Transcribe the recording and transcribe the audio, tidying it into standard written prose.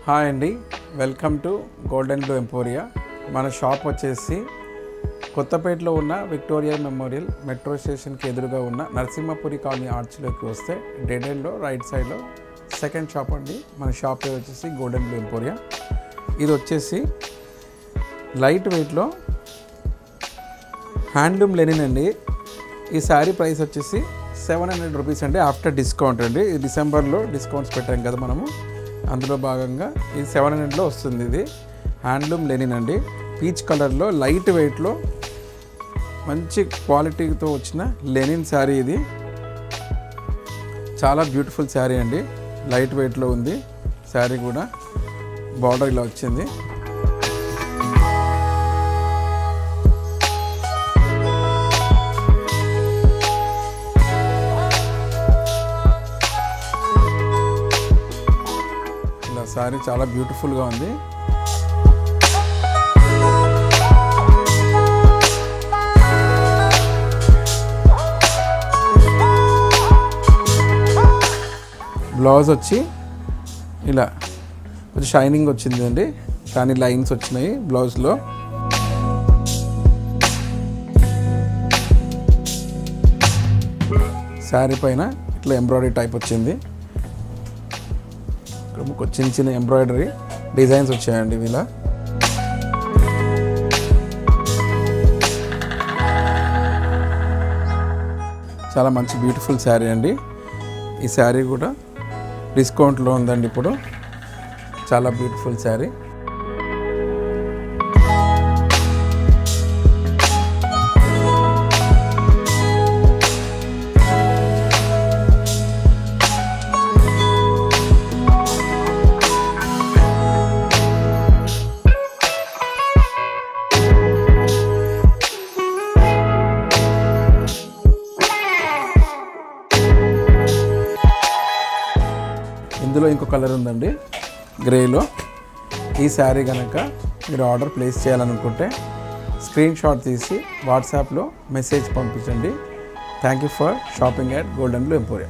Hi అండి, welcome to golden blue emporia. మన shop వచ్చేసి కొత్తపేటలో ఉన్న విక్టోరియా మెమోరియల్ మెట్రో స్టేషన్కి ఎదురుగా ఉన్న నరసింహపురి కాలనీ ఆర్చ్లోకి వస్తే డెడ్ ఎండ్లో రైట్ సైడ్లో సెకండ్ షాప్ అండి. మన షాప్ పేరు వచ్చేసి గోల్డెన్ బ్లూ ఎంపోరియా. ఇది వచ్చేసి లైట్ వెయిట్లో హ్యాండ్లూమ్ లెనిన్ అండి. ఈ శారీ ప్రైస్ వచ్చేసి 700 రూపీస్ అండి, ఆఫ్టర్ డిస్కౌంట్ అండి. ఈ డిసెంబర్లో డిస్కౌంట్స్ పెట్టాం కదా మనము, అందులో భాగంగా ఇది 700లో వస్తుంది. ఇది హ్యాండ్లూమ్ లెనిన్ అండి, పీచ్ కలర్లో లైట్ వెయిట్లో మంచి క్వాలిటీతో వచ్చిన లెనిన్ శారీ. ఇది చాలా బ్యూటిఫుల్ శారీ అండి, లైట్ వెయిట్లో ఉంది శారీ కూడా. బార్డర్ ఇలా వచ్చింది. శారీ చాలా బ్యూటిఫుల్గా ఉంది. బ్లౌజ్ వచ్చి ఇలా కొంచెం షైనింగ్ వచ్చింది అండి, కానీ లైన్స్ వచ్చినాయి బ్లౌజ్లో. శారీ పైన ఇట్లా ఎంబ్రాయిడరీ టైప్ వచ్చింది. చిన్న చిన్న ఎంబ్రాయిడరీ డిజైన్స్ వచ్చాయండి ఇలా. చాలా మంచి బ్యూటిఫుల్ శారీ అండి. ఈ శారీ కూడా డిస్కౌంట్లో ఉందండి ఇప్పుడు. చాలా బ్యూటిఫుల్ శారీ. ఇందులో ఇంకో కలర్ ఉందండి, గ్రేలో. ఈ శారీ కనుక మీరు ఆర్డర్ ప్లేస్ చేయాలనుకుంటే స్క్రీన్ షాట్ తీసి వాట్సాప్లో మెసేజ్ పంపించండి. Thank you for shopping at golden blue emporia.